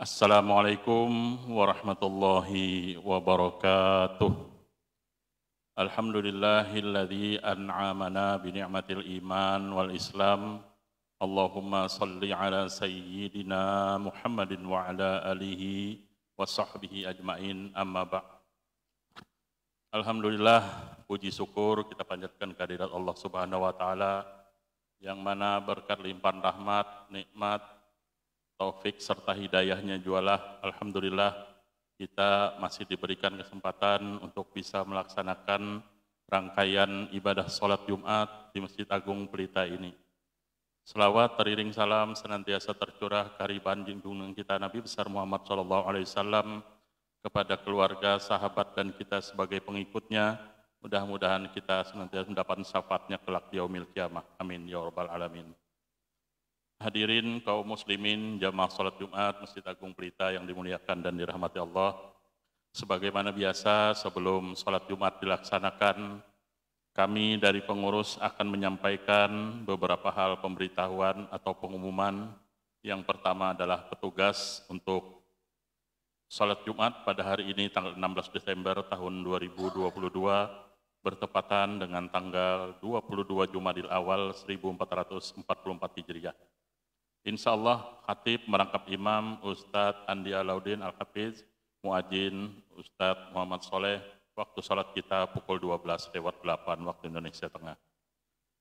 Assalamualaikum warahmatullahi wabarakatuh. Alhamdulillahilladzi an'amana bi ni'matil iman wal islam. Allahumma salli ala sayyidina Muhammadin wa ala alihi wa sahbihi ajmain, amma ba'd. Alhamdulillah, puji syukur kita panjatkan kehadirat Allah Subhanahu wa taala yang mana berkat limpahan rahmat, nikmat, taufik serta hidayahnya jualah, alhamdulillah kita masih diberikan kesempatan untuk bisa melaksanakan rangkaian ibadah sholat Jumat di Masjid Agung Pelita ini. Selawat teriring salam senantiasa tercurah kehariban junjungan kita Nabi besar Muhammad SAW kepada keluarga, sahabat dan kita sebagai pengikutnya. Mudah-mudahan kita senantiasa mendapat syafaatnya kelak di yaumil qiyamah. Amin ya rabbal alamin. Hadirin kaum muslimin jamaah salat Jumat Masjid Agung Pelita yang dimuliakan dan dirahmati Allah. Sebagaimana biasa sebelum salat Jumat dilaksanakan, kami dari pengurus akan menyampaikan beberapa hal pemberitahuan atau pengumuman. Yang pertama adalah petugas untuk salat Jumat pada hari ini tanggal 16 Desember tahun 2022 bertepatan dengan tanggal 22 Jumadil Awal 1444 Hijriah. Insya Allah, khatib merangkap imam Ustadz Andi Alauddin Al-Hafiz, muadzin Ustadz Muhammad Soleh, waktu salat kita pukul 12:08 waktu Indonesia Tengah.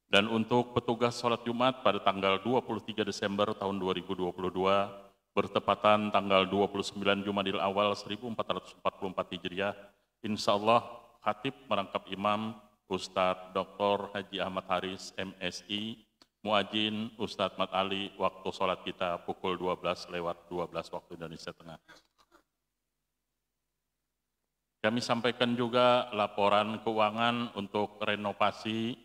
Dan untuk petugas salat Jumat pada tanggal 23 Desember tahun 2022, bertepatan tanggal 29 Jumadil Awal 1444 Hijriah, insya Allah, khatib merangkap imam Ustadz Dr. Haji Ahmad Haris, MSI, muadzin Ustadz Mat Ali, waktu sholat kita pukul 12:12 waktu Indonesia Tengah. Kami sampaikan juga laporan keuangan untuk renovasi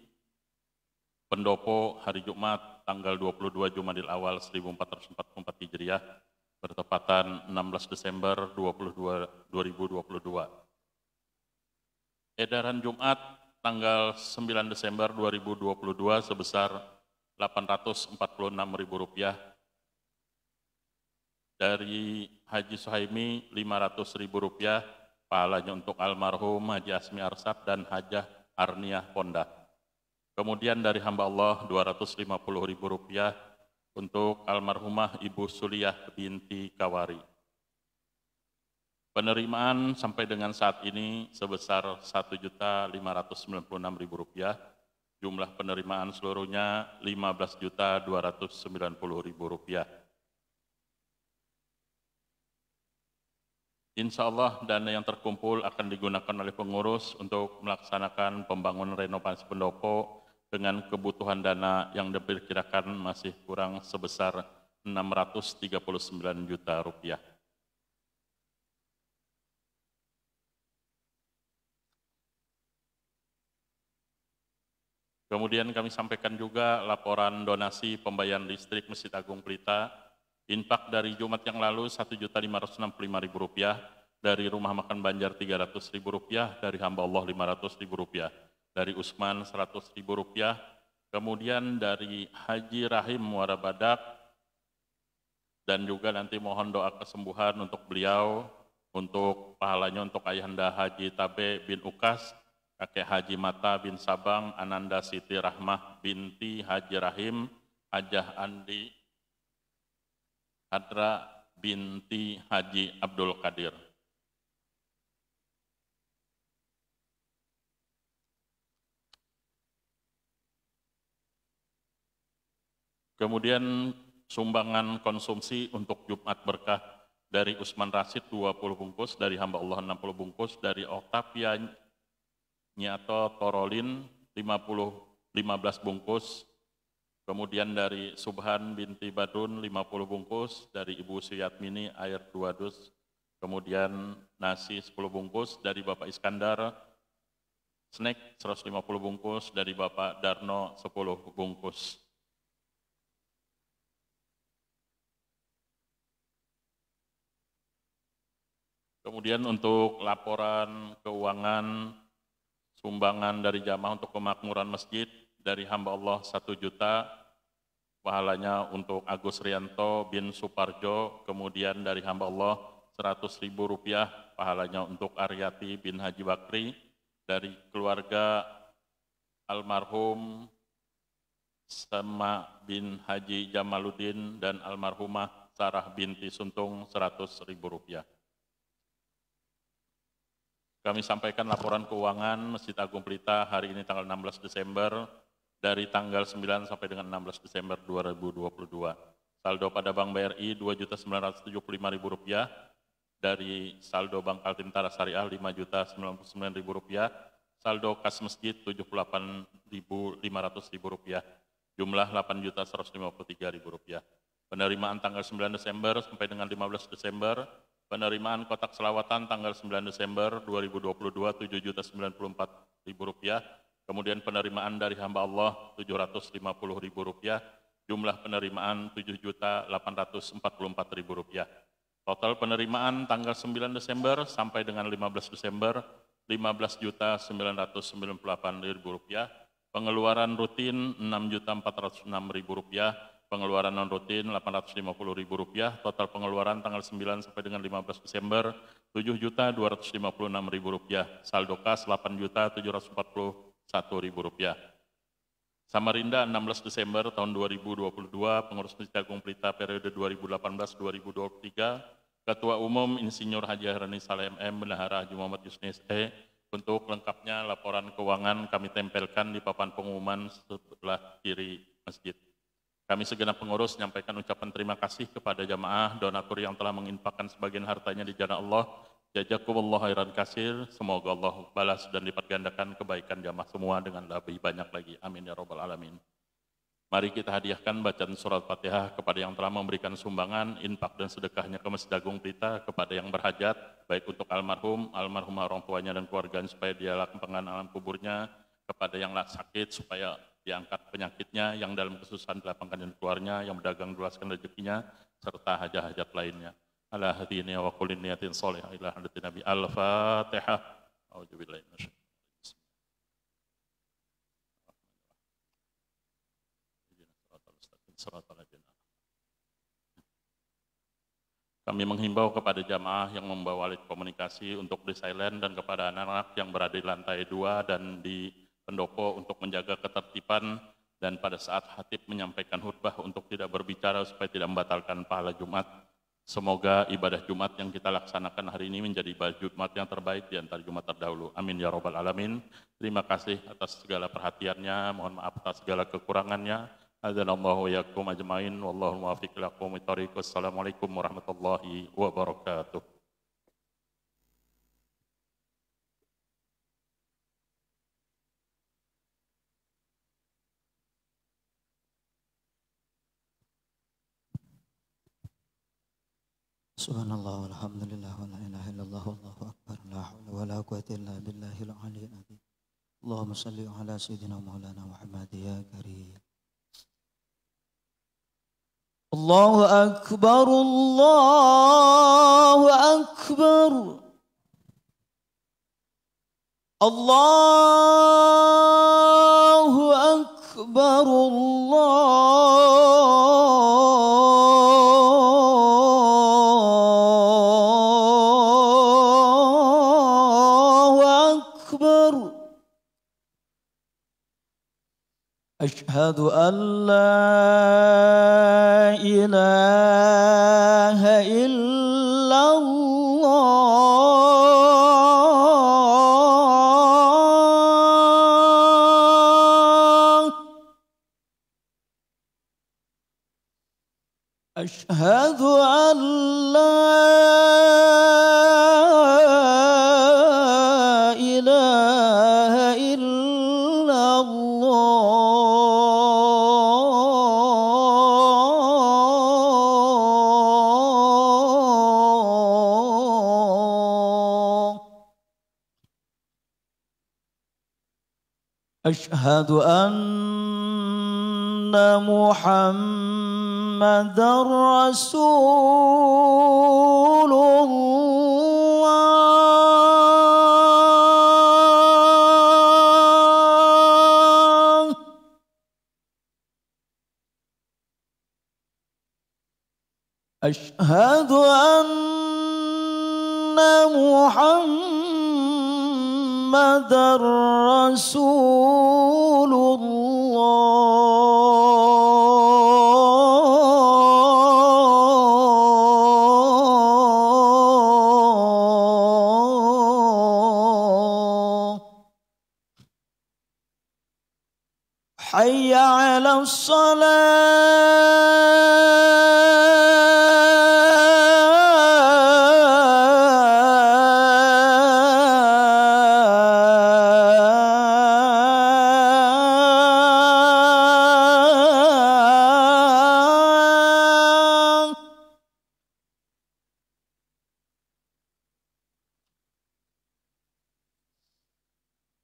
pendopo hari Jumat tanggal 22 Jumadil Awal 1444 Hijriah bertepatan 16 Desember 2022. Edaran Jumat tanggal 9 Desember 2022 sebesar Rp846.000, dari Haji Suhaimi Rp500.000, pahalanya untuk almarhum Haji Asmi Arsad dan Hajah Arniah Pondah. Kemudian dari hamba Allah Rp250.000 untuk almarhumah Ibu Suliyah binti Kawari. Penerimaan sampai dengan saat ini sebesar Rp1.596.000. Jumlah penerimaan seluruhnya Rp15.290.000. Insya Allah dana yang terkumpul akan digunakan oleh pengurus untuk melaksanakan pembangunan renovasi pendopo dengan kebutuhan dana yang diperkirakan masih kurang sebesar Rp639 juta. Kemudian kami sampaikan juga laporan donasi pembayaran listrik Masjid Agung Pelita. Infak dari Jumat yang lalu Rp1.565.000, dari Rumah Makan Banjar Rp300.000, dari hamba Allah Rp500.000, dari Usman Rp100.000, kemudian dari Haji Rahim Muara Badak, dan juga nanti mohon doa kesembuhan untuk beliau, untuk pahalanya untuk Ayahanda Haji Tabe bin Ukas, kakek Haji Mata bin Sabang, Ananda Siti Rahmah binti Haji Rahim, Hajah Andi Hadra binti Haji Abdul Qadir. Kemudian sumbangan konsumsi untuk Jumat Berkah dari Usman Rasid 20 bungkus, dari hamba Allah 60 bungkus, dari Octavia Nyato Torolin 15 bungkus, kemudian dari Subhan binti Badun 50 bungkus, dari Ibu Suyatmini air 2 dus, kemudian nasi 10 bungkus, dari Bapak Iskandar snack 150 bungkus, dari Bapak Darno 10 bungkus. Kemudian untuk laporan keuangan sumbangan dari jamaah untuk pemakmuran masjid dari hamba Allah 1 juta, pahalanya untuk Agus Rianto bin Suparjo, kemudian dari hamba Allah 100.000 rupiah, pahalanya untuk Aryati bin Haji Bakri, dari keluarga almarhum Sama bin Haji Jamaluddin dan almarhumah Sarah binti Suntung 100.000 rupiah. Kami sampaikan laporan keuangan Masjid Agung Pelita hari ini tanggal 16 Desember dari tanggal 9 sampai dengan 16 Desember 2022. Saldo pada Bank BRI Rp2.975.000, dari saldo Bank Kaltim-Tara Syariah Rp5.099.000, saldo kas masjid Rp78.500.000, jumlah Rp8.153.000. Penerimaan tanggal 9 Desember sampai dengan 15 Desember, penerimaan kotak selawatan tanggal 9 Desember 2022 Rp7.094.000, kemudian penerimaan dari hamba Allah Rp750.000, jumlah penerimaan Rp7.844.000. Total penerimaan tanggal 9 Desember sampai dengan 15 Desember Rp15.998.000, pengeluaran rutin Rp6.406.000, pengeluaran non rutin Rp850.000, total pengeluaran tanggal 9 sampai dengan 15 Desember Rp7.256.000, saldo kas Rp8.741.000. Samarinda 16 Desember tahun 2022, pengurus Masjid Agung Pelita periode 2018-2023, Ketua Umum Insinyur Haji Hairani Saleh MM, Bendahara Haji Muhammad Yusni SE. Untuk lengkapnya laporan keuangan kami tempelkan di papan pengumuman sebelah kiri masjid. Kami segenap pengurus menyampaikan ucapan terima kasih kepada jamaah donatur yang telah menginfakkan sebagian hartanya di jalan Allah. Jazakumullah khairan katsir. Semoga Allah balas dan lipat gandakan kebaikan jamaah semua dengan lebih banyak lagi. Amin ya rabbal alamin. Mari kita hadiahkan bacaan surat Fatihah kepada yang telah memberikan sumbangan, infak dan sedekahnya ke Masjid Agung Pelita, kepada yang berhajat, baik untuk almarhum, almarhumah orang tuanya dan keluarganya supaya dia lapangkan alam kuburnya, kepada yang sakit supaya diangkat penyakitnya, yang dalam kesusahan dilapangkan dan keluarnya, yang berdagang luaskan rezekinya, serta hajat-hajat lainnya. Ala hadini wa kulli niyatin sholihah ila hadratin Nabi. Al-Fatihah. A'udzubillahi minasyaitonir rajim. Kami menghimbau kepada jamaah yang membawa alat komunikasi untuk di silent, dan kepada anak-anak yang berada di lantai 2 dan di pendopo untuk menjaga ketertiban, dan pada saat khatib menyampaikan khutbah untuk tidak berbicara supaya tidak membatalkan pahala Jumat. Semoga ibadah Jumat yang kita laksanakan hari ini menjadi ibadah Jumat yang terbaik di antara Jumat terdahulu. Amin ya rabbal alamin. Terima kasih atas segala perhatiannya, mohon maaf atas segala kekurangannya. Adzanallahu wa iyyakum ajmain, wallahu muwaffiq ila aqwamit thoriq. Wassalamualaikum warahmatullahi wabarakatuh. Subhanallah walhamdulillah wa la ilaha illallah wallahu akbar, la haula wa la quwwata illa billahil aliyyil azim. Allahumma shalli ala sayyidina maulana Muhammad ya karim. Allahu akbar, Allahu akbar, Allahu akbar, Allahu akbar. Ashhadu an la ilaha illallah. Ashhadu an la ilaha illallah. Ashhadu anna Muhammadar Rasulullah. أشهد أن محمدًا رسول الله. حي على الصلاة.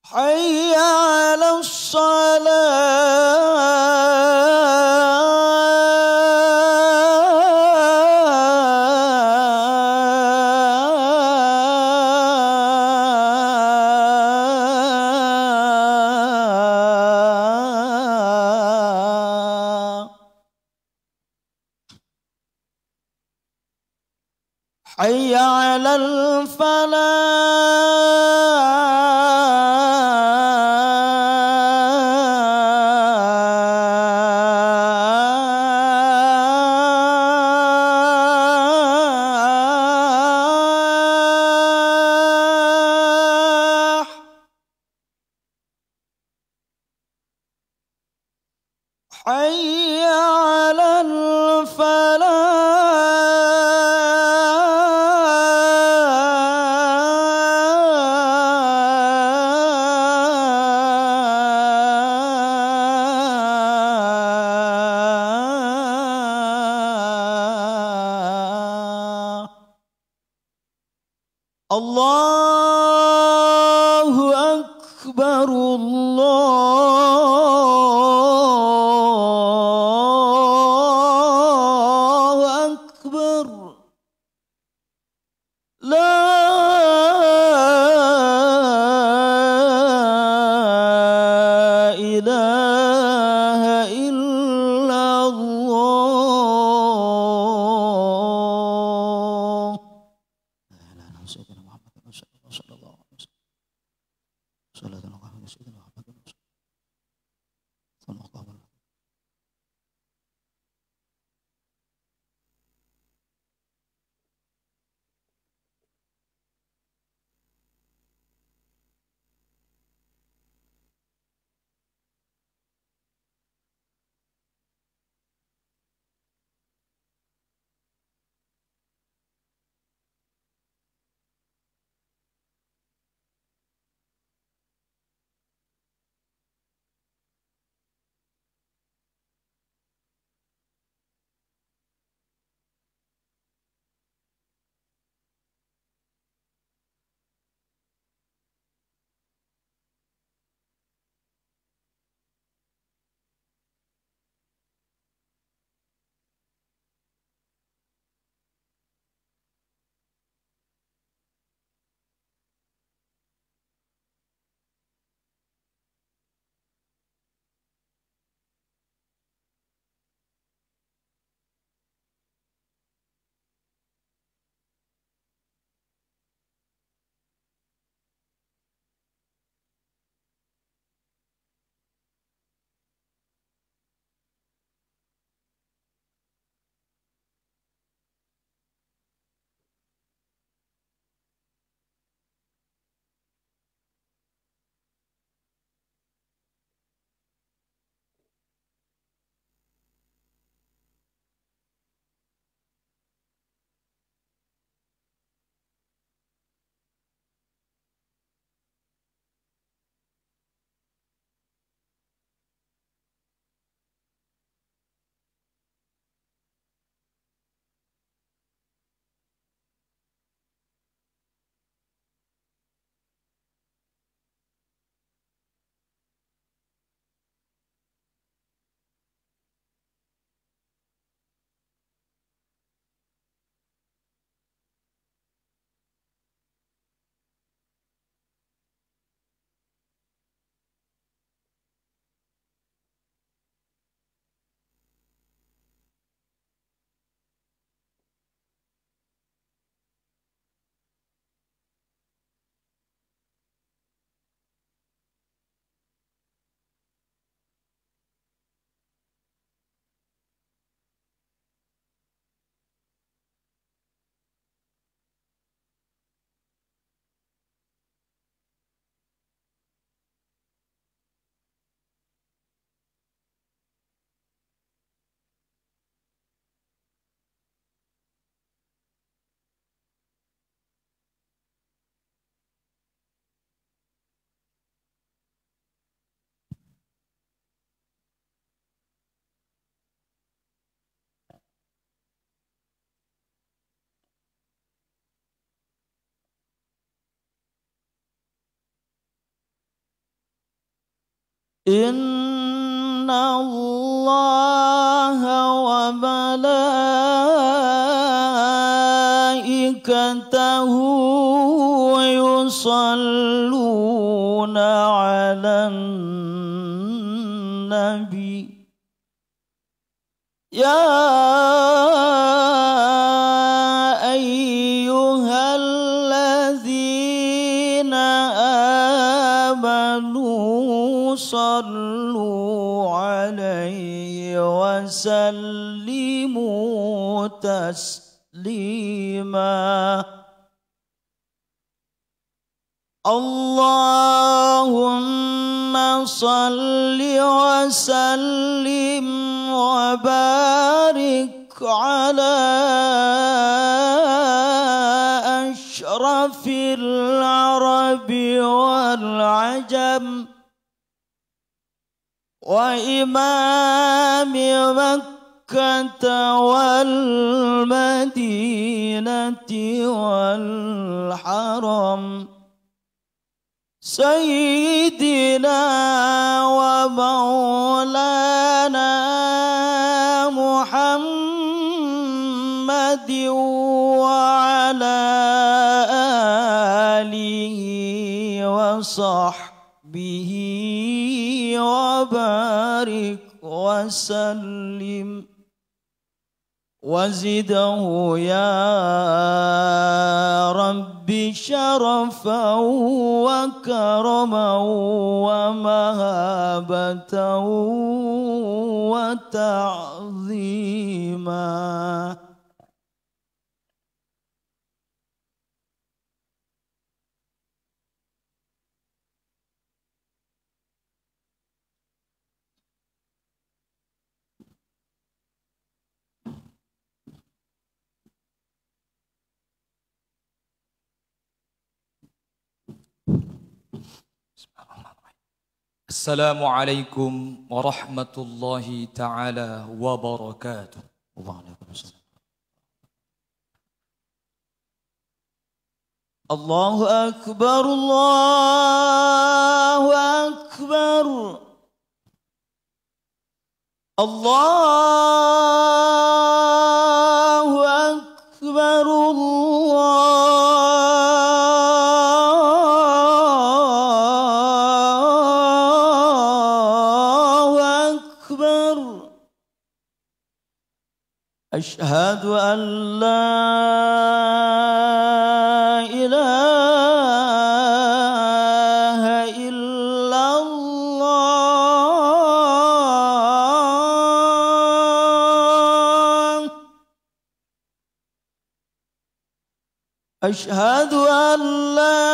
حي على الصلاة. حي على الفلاح. حي على الفلاح. الله أكبر الله أكبر. لا إله إلا الله. لا إله إلا سيدنا محمد صلى الله عليه وسلم. صلاة على سيدنا محمد إن الله وملائكته يصلون على النبي يا أيها الذين آمنوا صلوا عليه وسلموا تسليما اللهم صل وسلم وبارك على أشرف العرب والعجم وإمام مكة والمدينة والحرم سيدنا ومولانا محمد وعلى آله وصحبه وبارك وسلم وزده يا رب شرفا وكرما ومهابة وتعظيما Assalamualaikum warahmatullahi ta'ala wabarakatuh. Waalaikumsalam. Allahu Akbar, Allahu Akbar, Allahu Akbar, أشهد أن لا إله إلا الله أشهد أن لا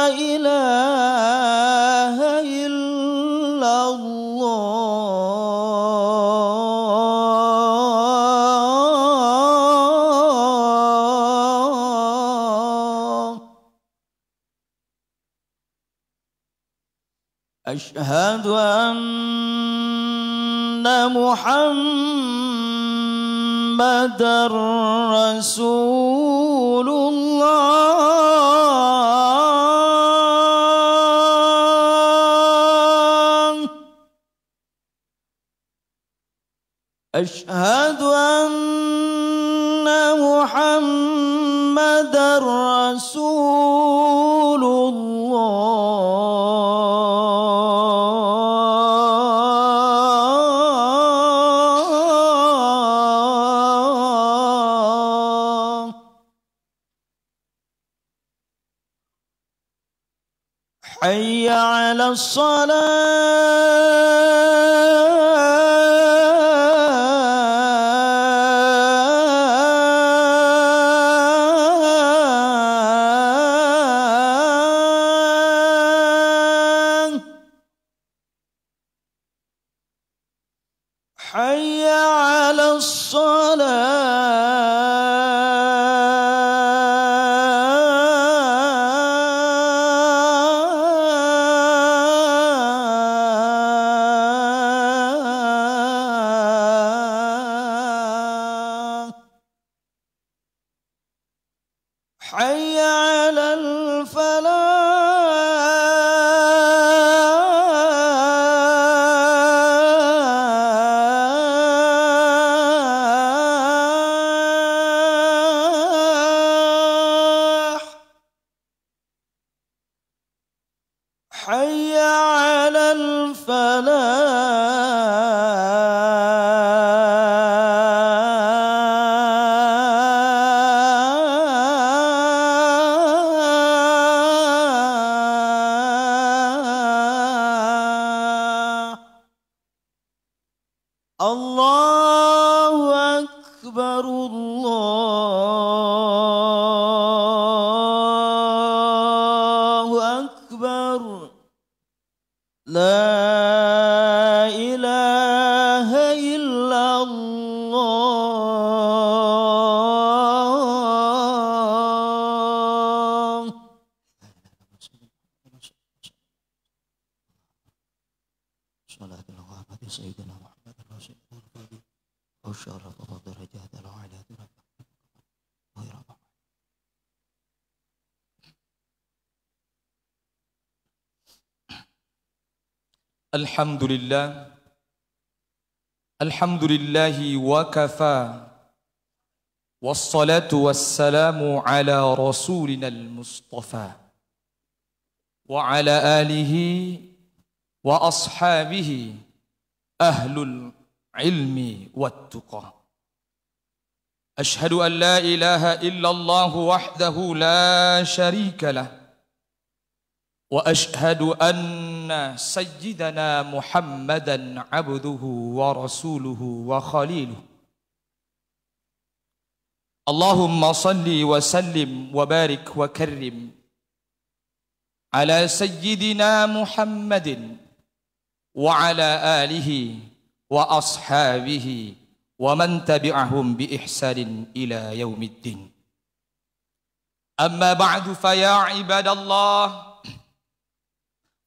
إله إلا الله أشهد أن محمدًا رسول الله أشهد أن محمدًا رسول الله حي على الصلاة حي على الصلاة حي على الفلاح Allahu Akbar, Allahu Akbar. La ilaha illallah. Salatul Muhammad Sayyidina Muhammad Rasulullah wa syaraf wa darajat al-aliyat rabbana. Alhamdulillah. Alhamdulillahi wa kafa. Wassalatu wassalamu ala rasulina al-mustafa wa ala alihi wa ashabihi ahlul ilmi wat tuqa. Ashhadu an la ilaha illallah wahdahu la sharika lah. Wa ashhadu anna sayyidana Muhammadan abduhu wa rasuluhu wa khaliluhu. Allahumma salli wa sallim wa barik wa karrim ala sayyidina Muhammadin wa ala alihi wa ashabihi wa man tabi'ahum bi ihsanin ila yaumiddin. Amma ba'du fa ya ibadallah,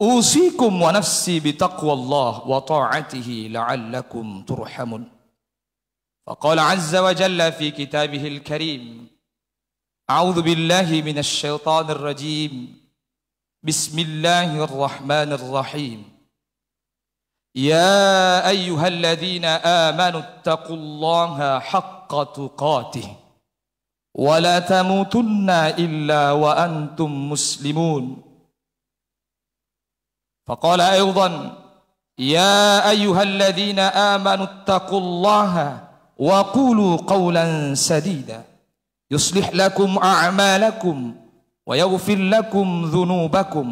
usikum wa nafsi bitaqwallah wa ta'atihi la'allakum turhamun. Faqala azza wa jalla fi kitabihil karim, a'udzu billahi minasy syaithanir rajim. Bismillahirrahmanirrahim. Ya ayyuhalladzina amanu taqullaha haqqa tuqatih wa la tamutunna illa wa antum muslimun. فقال أيضا يا أيها الذين آمنوا اتقوا الله وقولوا قولا سديدا يصلح لكم أعمالكم ويغفر لكم ذنوبكم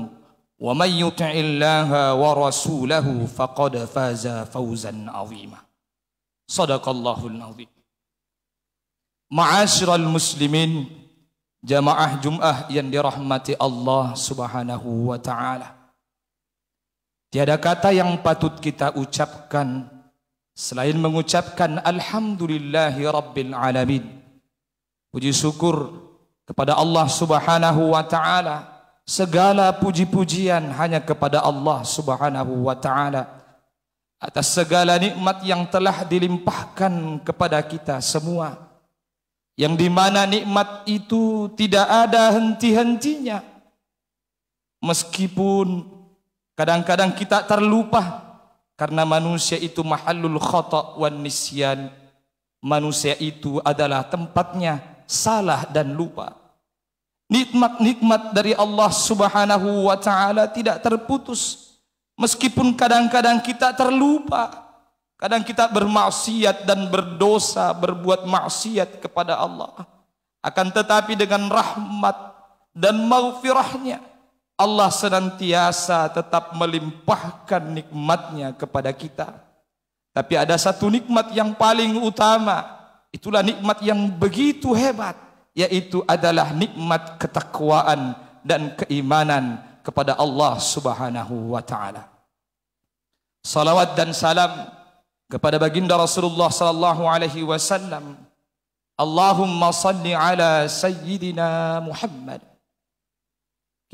ومن يطع الله ورسوله فقد فاز فوزا عظيما. صدق الله العظيم. Ma'asyiral muslimin, jamaah Jum'ah yang dirahmati Allah Subhanahu wa taala. Tiada kata yang patut kita ucapkan selain mengucapkan alhamdulillahi rabbil alamin. Puji syukur kepada Allah Subhanahu wa taala. Segala puji-pujian hanya kepada Allah Subhanahu wa taala atas segala nikmat yang telah dilimpahkan kepada kita semua, yang dimana nikmat itu tidak ada henti-hentinya. Meskipun kadang-kadang kita terlupa, karena manusia itu mahallul khata' wan nisyan. Manusia itu adalah tempatnya salah dan lupa. Nikmat-nikmat dari Allah Subhanahu wa taala tidak terputus. Meskipun kadang-kadang kita terlupa, kadang kita bermaksiat dan berdosa, berbuat maksiat kepada Allah. Akan tetapi dengan rahmat dan maghfirahnya, Allah senantiasa tetap melimpahkan nikmatnya kepada kita. Tapi ada satu nikmat yang paling utama, itulah nikmat yang begitu hebat, yaitu adalah nikmat ketakwaan dan keimanan kepada Allah Subhanahu wa taala. Salawat dan salam kepada baginda Rasulullah sallallahu alaihi wasallam. Allahumma salli ala sayyidina Muhammad.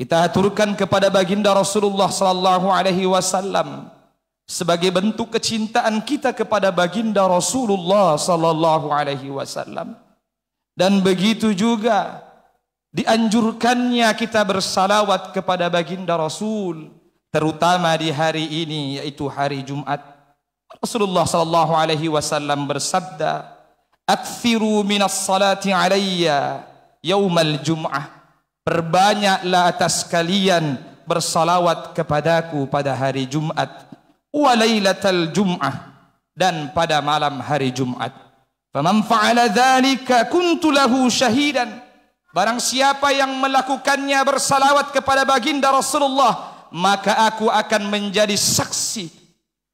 Kita aturkan kepada baginda Rasulullah sallallahu alaihi wasallam sebagai bentuk kecintaan kita kepada baginda Rasulullah sallallahu alaihi wasallam. Dan begitu juga dianjurkannya kita bersalawat kepada baginda Rasul, terutama di hari ini, yaitu hari Jumat. Rasulullah sallallahu alaihi wasallam bersabda, "Aktsiru minas salati alayya yaumal jum'ah." Perbanyaklah atas kalian bersalawat kepadaku pada hari Jumat, wa lailatal jum'ah, dan pada malam hari Jumat. Faman fa'ala dzalika kuntu lahu syahidan. Barang siapa yang melakukannya bersalawat kepada baginda Rasulullah, maka aku akan menjadi saksi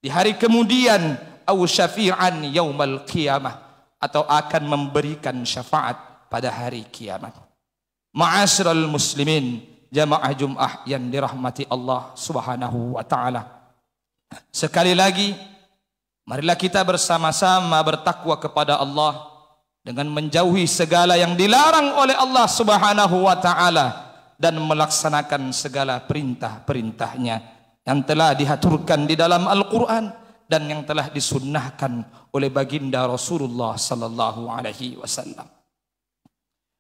di hari kemudian au syafi'an yaumal qiyamah, atau akan memberikan syafaat pada hari kiamat. Ma'asyiral muslimin, jamaah Jumat yang dirahmati Allah Subhanahu wa taala. Sekali lagi, marilah kita bersama-sama bertakwa kepada Allah dengan menjauhi segala yang dilarang oleh Allah Subhanahu wa taala dan melaksanakan segala perintah-perintahnya yang telah diaturkan di dalam Al-Qur'an dan yang telah disunnahkan oleh baginda Rasulullah sallallahu alaihi wasallam.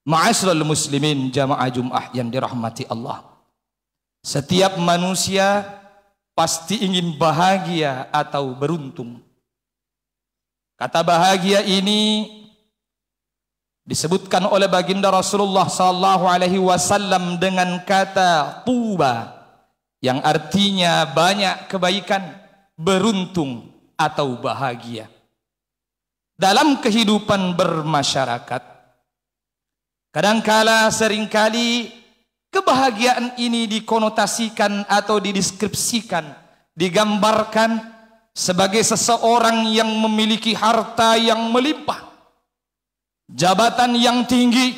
Ma'asyiral muslimin, jamaah Jumat yang dirahmati Allah. Setiap manusia pasti ingin bahagia atau beruntung. Kata bahagia ini disebutkan oleh baginda Rasulullah sallallahu alaihi wasallam dengan kata tuba, yang artinya banyak kebaikan, beruntung atau bahagia. Dalam kehidupan bermasyarakat, kadangkala seringkali kebahagiaan ini dikonotasikan atau dideskripsikan, digambarkan sebagai seseorang yang memiliki harta yang melimpah, jabatan yang tinggi,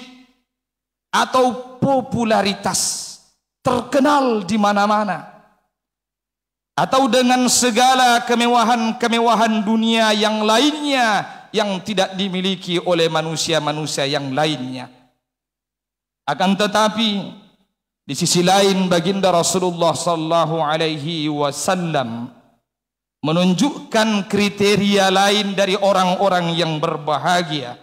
atau popularitas terkenal di mana-mana, atau dengan segala kemewahan-kemewahan dunia yang lainnya yang tidak dimiliki oleh manusia-manusia yang lainnya. Akan tetapi di sisi lain baginda Rasulullah sallallahu alaihi wasallam menunjukkan kriteria lain dari orang-orang yang berbahagia.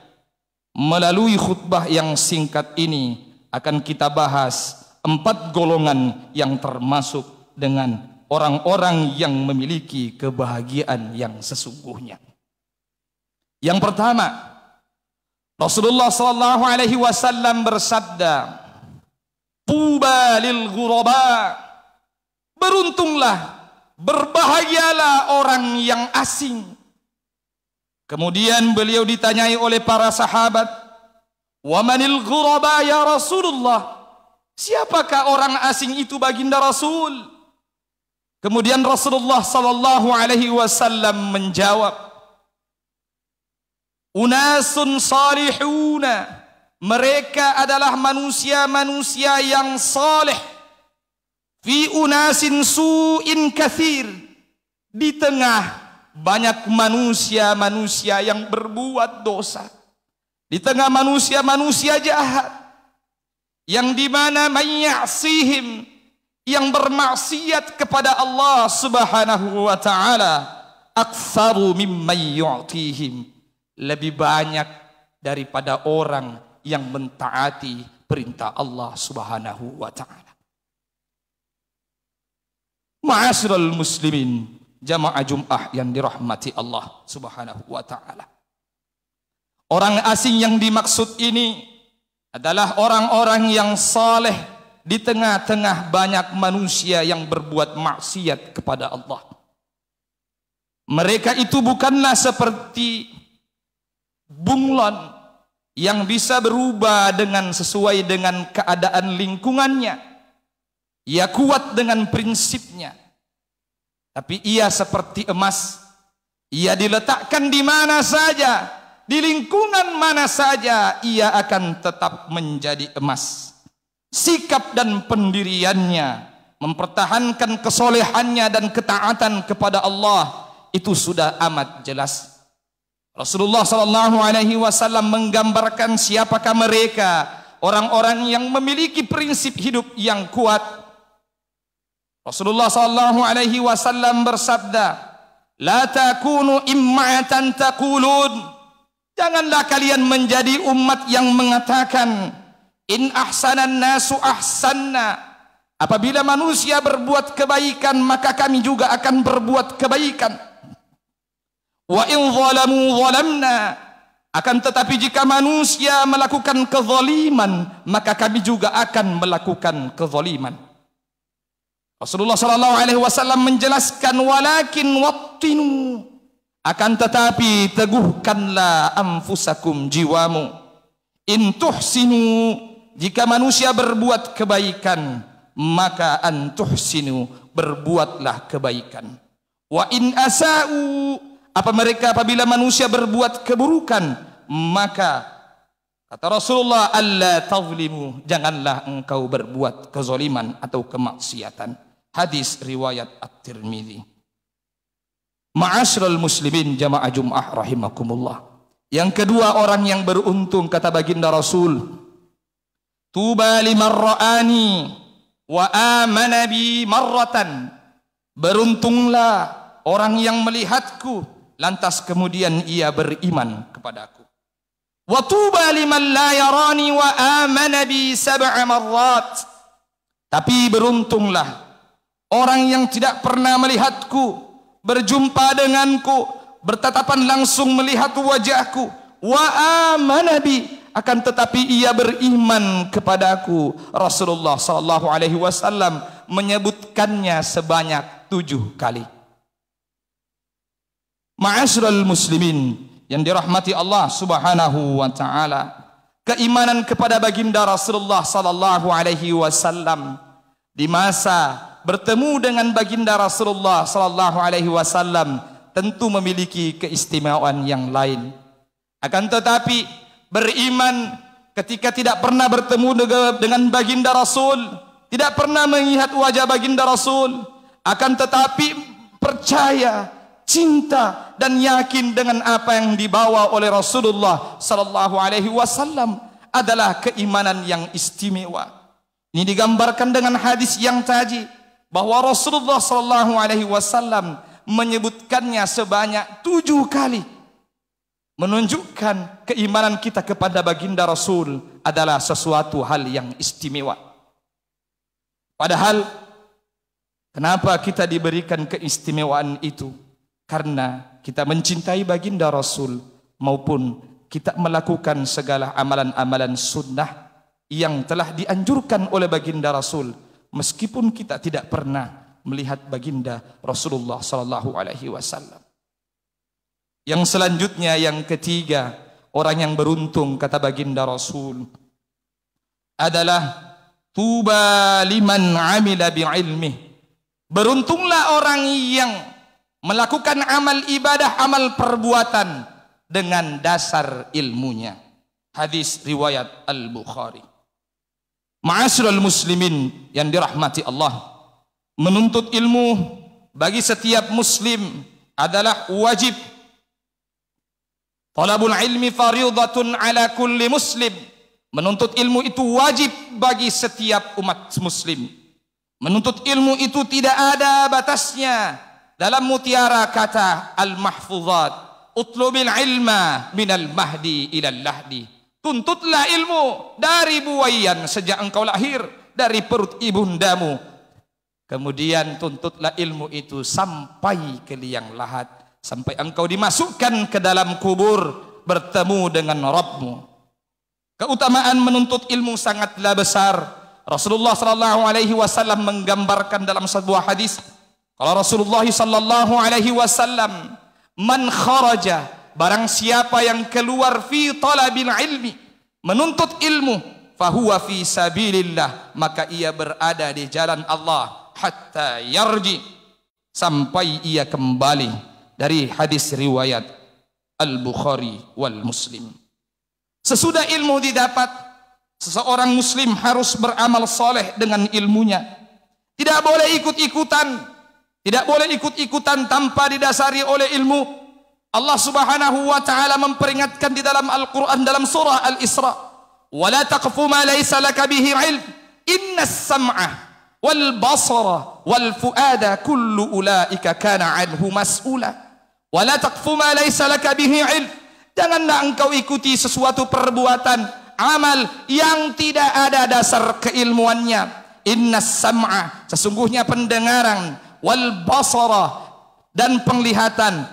Melalui khutbah yang singkat ini akan kita bahas 4 golongan yang termasuk dengan orang-orang yang memiliki kebahagiaan yang sesungguhnya. Yang pertama, Rasulullah sallallahu alaihi wasallam bersabda, "Tuba lil ghuraba." Beruntunglah, berbahagialah orang yang asing. Kemudian beliau ditanyai oleh para sahabat, "Wa manil ghuraba ya Rasulullah?" Siapakah orang asing itu baginda Rasul? Kemudian Rasulullah sallallahu alaihi wasallam menjawab, "Unasun salihuna." Mereka adalah manusia-manusia yang saleh. Fi unasin su'in kathir. Di tengah banyak manusia-manusia yang berbuat dosa. Di tengah manusia-manusia jahat, yang dimana mayyasihim, yang bermaksiat kepada Allah Subhanahu wa taala, aktsaru mimman yu'tihim, lebih banyak daripada orang yang mentaati perintah Allah Subhanahu wa taala. Ma'asyiral muslimin, jamaah Jumat yang dirahmati Allah Subhanahu wa taala. Orang asing yang dimaksud ini adalah orang-orang yang saleh di tengah-tengah banyak manusia yang berbuat maksiat kepada Allah. Mereka itu bukanlah seperti bunglon yang bisa berubah dengan sesuai dengan keadaan lingkungannya. Ia kuat dengan prinsipnya. Tapi ia seperti emas. Ia diletakkan di mana saja, di lingkungan mana saja, ia akan tetap menjadi emas. Sikap dan pendiriannya, mempertahankan kesolehannya dan ketaatan kepada Allah, itu sudah amat jelas. Rasulullah sallallahu alaihi wasallam menggambarkan siapakah mereka, orang-orang yang memiliki prinsip hidup yang kuat. Rasulullah sallallahu alaihi wasallam bersabda, "La takunu imma'atan taqulun." Janganlah kalian menjadi umat yang mengatakan, "In ahsanan nasu ahsanna." Apabila manusia berbuat kebaikan, maka kami juga akan berbuat kebaikan. Wa in zalamu zalamna. Akan tetapi jika manusia melakukan kezaliman, maka kami juga akan melakukan kezaliman. Rasulullah sallallahu alaihi wasallam menjelaskan, "Walakin wattinu." Akan tetapi teguhkanlah anfusakum, jiwamu. In tuhsinu, jika manusia berbuat kebaikan, maka antuhsinu, berbuatlah kebaikan. Wa in asa'u, Apa mereka apabila manusia berbuat keburukan, maka kata Rasulullah, alla tazlimu, janganlah engkau berbuat kezaliman atau kemaksiatan. Hadis riwayat At-Tirmidzi. Ma'asyiral muslimin jamaah Jumat rahimakumullah. Yang kedua, orang yang beruntung, kata baginda Rasul, tuba liman ra'ani wa amana bi marratan. Beruntunglah orang yang melihatku, lantas kemudian ia beriman kepadaku. Wa tuba liman la yarani wa amana bi sab'a marrat. Tapi beruntunglah orang yang tidak pernah melihatku, berjumpa denganku, bertatapan langsung melihat wajahku, wa amana bi, akan tetapi ia beriman kepadaku. Rasulullah sallallahu alaihi wasallam menyebutkannya sebanyak 7 kali. Ma'asyiral muslimin yang dirahmati Allah Subhanahu wa taala, keimanan kepada baginda Rasulullah sallallahu alaihi wasallam di masa bertemu dengan baginda Rasulullah sallallahu alaihi wasallam tentu memiliki keistimewaan yang lain. Akan tetapi beriman ketika tidak pernah bertemu dengan baginda Rasul, tidak pernah melihat wajah baginda Rasul, akan tetapi percaya, cinta dan yakin dengan apa yang dibawa oleh Rasulullah sallallahu alaihi wasallam adalah keimanan yang istimewa. Ini digambarkan dengan hadis yang tadi bahwa Rasulullah sallallahu alaihi wasallam menyebutkannya sebanyak 7 kali, menunjukkan keimanan kita kepada baginda Rasul adalah sesuatu hal yang istimewa. Padahal kenapa kita diberikan keistimewaan itu? Karena kita mencintai baginda Rasul maupun kita melakukan segala amalan-amalan sunnah yang telah dianjurkan oleh baginda Rasul, meskipun kita tidak pernah melihat baginda Rasulullah sallallahu alaihi wasallam. Yang selanjutnya, yang ketiga, orang yang beruntung, kata baginda Rasul, adalah tuba liman amila bi'ilmih. Beruntunglah orang yang melakukan amal ibadah, amal perbuatan dengan dasar ilmunya. Hadis riwayat Al-Bukhari. Ma'asyiral muslimin yang dirahmati Allah, menuntut ilmu bagi setiap muslim adalah wajib. Talabul ilmi fardhatun ala kulli muslim. Menuntut ilmu itu wajib bagi setiap umat muslim. Menuntut ilmu itu tidak ada batasnya. Dalam mutiara kata Al-Mahfuzat, utlubil ilma minal mahdi ilal lahdi. Tuntutlah ilmu dari buayan sejak engkau lahir, dari perut ibundamu. Kemudian tuntutlah ilmu itu sampai ke liang lahat, sampai engkau dimasukkan ke dalam kubur bertemu dengan Rabbmu. Keutamaan menuntut ilmu sangatlah besar. Rasulullah sallallahu alaihi wasallam menggambarkan dalam sebuah hadis, kalau Rasulullah sallallahu alaihi wasallam, man kharaja, barang siapa yang keluar fi talabil ilmi, menuntut ilmu, fahuwa fi sabilillah, maka ia berada di jalan Allah, hatta yarji, sampai ia kembali. Dari hadis riwayat Al-Bukhari wal Muslim. Sesudah ilmu didapat, seseorang muslim harus beramal soleh dengan ilmunya. Tidak boleh ikut-ikutan, tidak boleh ikut-ikutan tanpa didasari oleh ilmu. Allah Subhanahu wa taala memperingatkan di dalam Al-Qur'an dalam surah Al-Isra, "Wala taqfu ma laysa laka bihi 'ilm, innas sam'a wal basara wal fuada kullu ulaika kana 'anhu mas'ula." Wala taqfu ma laysa laka bihi 'ilm. Janganlah engkau ikuti sesuatu perbuatan, amal yang tidak ada dasar keilmuannya. Innas sam'a, sesungguhnya pendengaran, wal basara, dan penglihatan,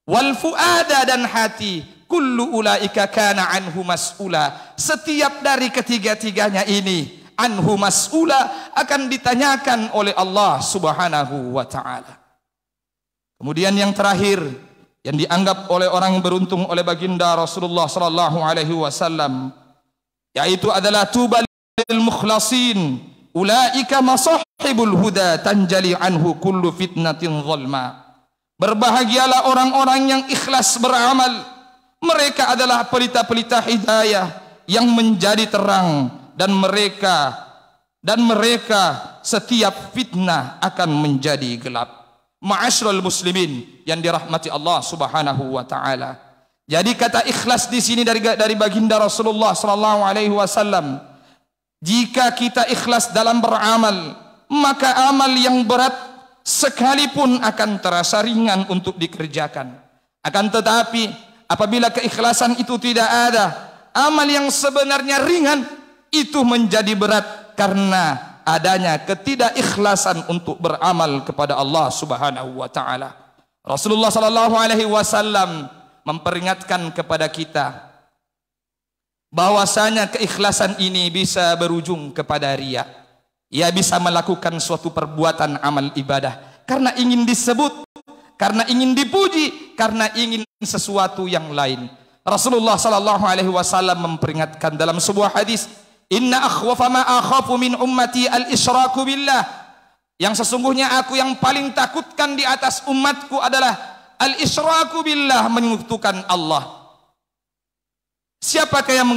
wal fuada, dan hati, kullu ulaika kana anhu mas'ula. Setiap dari ketiga-tiganya ini anhu mas'ula, akan ditanyakan oleh Allah Subhanahu wa taala. Kemudian yang terakhir yang dianggap oleh orang yang beruntung oleh baginda Rasulullah sallallahu alaihi wasallam, yaitu adalah tuba lil mukhlasin, ulaika masahibul huda tanjali anhu kullu fitnatin zulma. Berbahagialah orang-orang yang ikhlas beramal. Mereka adalah pelita-pelita hidayah yang menjadi terang, dan mereka setiap fitnah akan menjadi gelap. Ma'asyiral muslimin yang dirahmati Allah Subhanahu wa taala. Jadi kata ikhlas di sini dari baginda Rasulullah sallallahu alaihi wasallam. Jika kita ikhlas dalam beramal, maka amal yang berat sekalipun akan terasa ringan untuk dikerjakan. Akan tetapi apabila keikhlasan itu tidak ada, amal yang sebenarnya ringan itu menjadi berat karena adanya ketidakikhlasan untuk beramal kepada Allah Subhanahu wa taala. Rasulullah sallallahu alaihi wasallam memperingatkan kepada kita bahwasanya keikhlasan ini bisa berujung kepada riya. Ia bisa melakukan suatu perbuatan amal ibadah karena ingin disebut, karena ingin dipuji, karena ingin sesuatu yang lain. Rasulullah sallallahu alaihi wasallam memperingatkan dalam sebuah hadis, inna akhwafa ma akhafu min ummati al-isyraku billah. Yang sesungguhnya aku yang paling takutkan di atas umatku adalah al-isyraku billah, menyekutukan Allah. Siapakah yang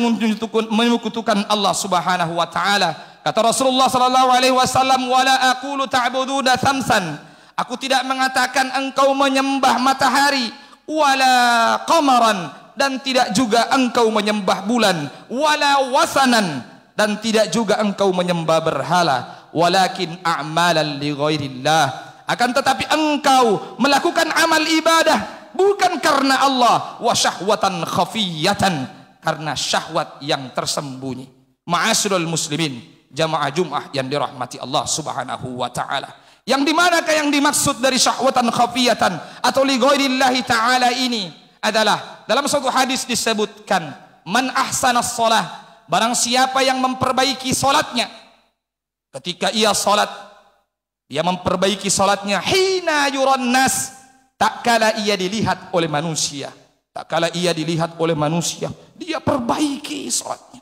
menyekutukan Allah Subhanahu wa taala? Kata Rasulullah sallallahu alaihi wasallam, wala aqulu ta'buduna thamsan. Aku tidak mengatakan engkau menyembah matahari, wala qamaran, dan tidak juga engkau menyembah bulan, wala wasanan, dan tidak juga engkau menyembah berhala, walakin a'malan li ghairillah. Akan tetapi engkau melakukan amal ibadah bukan karena Allah, wa syahwatan khafiyatan, karena syahwat yang tersembunyi. Ma'asyiral muslimin, jamaah Jumat yang dirahmati Allah Subhanahu wa taala. Yang dimanakah yang dimaksud dari syahwatan khafiyatan atau li ghairillahi taala ini adalah dalam suatu hadis disebutkan, man ahsanas shalah, barang siapa yang memperbaiki salatnya, ketika ia salat dia memperbaiki salatnya, hina yuran nas, tak kala ia dilihat oleh manusia, tak kala ia dilihat oleh manusia, dia perbaiki salatnya.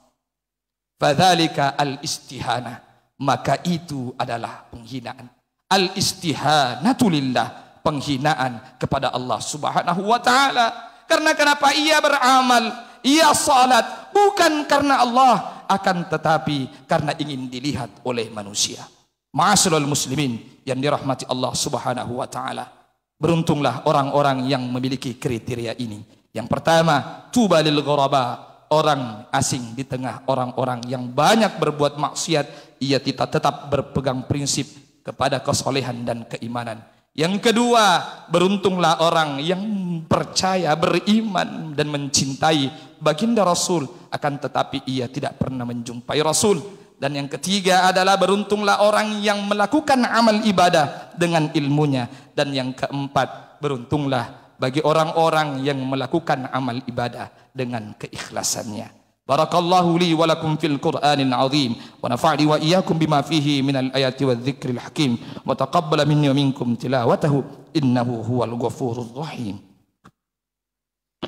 Fadzalika al-istihana, maka itu adalah penghinaan. Al-istihanatu lillah, penghinaan kepada Allah Subhanahu wa taala. Karena kenapa ia beramal, ia salat bukan karena Allah, akan tetapi karena ingin dilihat oleh manusia. Ma'asyiral muslimin yang dirahmati Allah Subhanahu wa taala. Beruntunglah orang-orang yang memiliki kriteria ini. Yang pertama, tuba lil ghuraba, orang asing di tengah orang-orang yang banyak berbuat maksiat, ia tetap berpegang prinsip kepada kesolehan dan keimanan. Yang kedua, beruntunglah orang yang percaya, beriman dan mencintai baginda Rasul, akan tetapi ia tidak pernah menjumpai Rasul. Dan yang ketiga adalah beruntunglah orang yang melakukan amal ibadah dengan ilmunya. Dan yang keempat, beruntunglah bagi orang-orang yang melakukan amal ibadah dengan keikhlasannya. Barakallahu li wa lakum fil Qur'anil azim wa nafa'ni wa iyyakum bima fihi minal ayati wadh-dhikril hakim wa taqabbala minni wa minkum tilawatahu innahu huwal ghafurur rahim.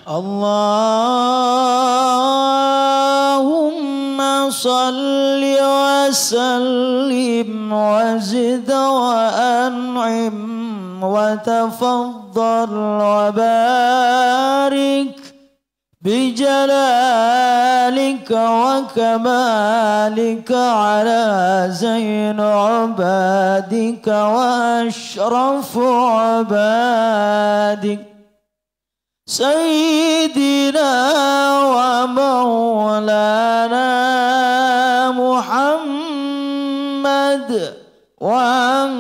Allahumma salli wa sallim wa zid wa an'im wa tafaddal wa barik بجلالك وكمالك على زين عبادك وأشرف عبادك سيدنا ومولانا محمد وعن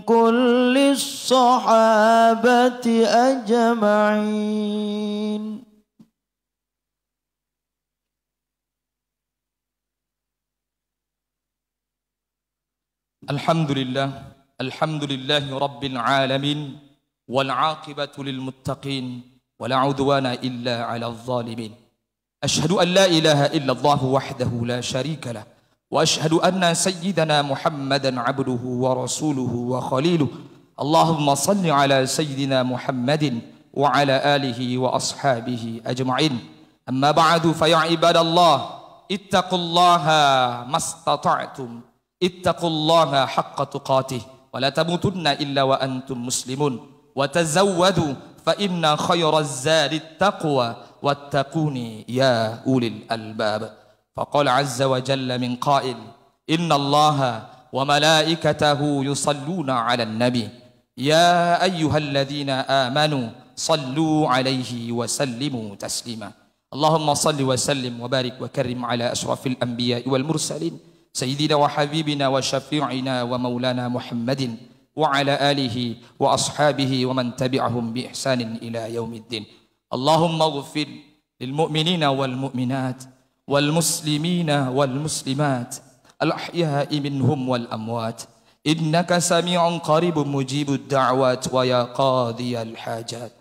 كل الصحابة أجمعين. Alhamdulillahi Rabbil Alamin, wal aqibatu lil muttaqin, wa la udwana illa 'alal zalimin. Ashhadu an la ilaha illallah wahdahu la sharika lah, wa ashhadu anna sayyidana Muhammadan 'abduhu wa rasuluhu wa khaliluh. Allahumma salli ala sayyidina Muhammadin wa ala alihi wa ashabihi ajma'in. Amma ba'du, fa ya ibadallah, ittaqullaha mastata'tum. Ittaqullaha haqqa tuqatih wa la tamutunna illa wa antum muslimun. وتزودوا فإن خير الزاد التقوى واتقوني يا أولي الألباب. فقال عز وجل من قائل: إن الله وملائكته يصلون على النبي يا أيها الذين آمنوا صلوا عليه وسلموا تسليما. اللهم صل وسلم وبارك وكرم على أشرف الأنبياء والمرسلين سيدنا وحبيبنا وشفيعنا ومولانا محمد وعلى آله وأصحابه ومن تبعهم بإحسان إلى يوم الدين. اللهم اغفر للمؤمنين والمؤمنات والمسلمين والمسلمات الأحياء منهم والأموات إنك سميع قريب مجيب الدعوات ويا قاضي الحاجات.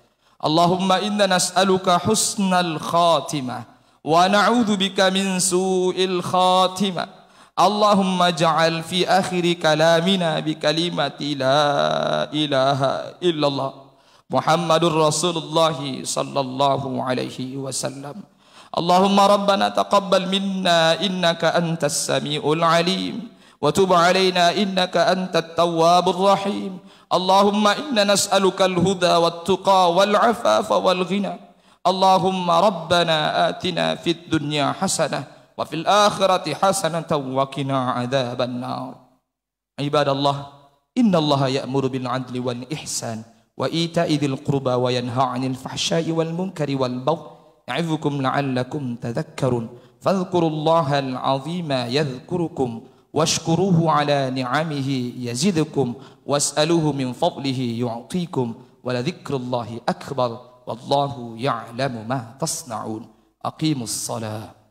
اللهم إنا نسألك حسن الخاتمة ونعوذ بك من سوء الخاتمة. اللهم اجعل في آخر كلامنا بكلمة لا إله إلا الله محمد رسول الله صلى الله عليه وسلم. اللهم ربنا تقبل منا إنك أنت السميع العليم وتب علينا إنك أنت التواب الرحيم. اللهم إنا نسألك الهدى والتقى والعفاف والغنى. اللهم ربنا آتنا في الدنيا حسنة وفي الآخرة حسنة وقنا عذاب النار. عباد الله، إن الله يأمر بالعدل والإحسان وإيتاء ذي القربى وينهى عن الفحشاء والمنكر والبغي يعظكم لعلكم تذكرون. فاذكروا الله العظيم يذكركم واشكروه على نعمه يزدكم واسألوه من فضله يعطيكم ولذكر الله أكبر والله يعلم ما تصنعون. أقيموا الصلاة.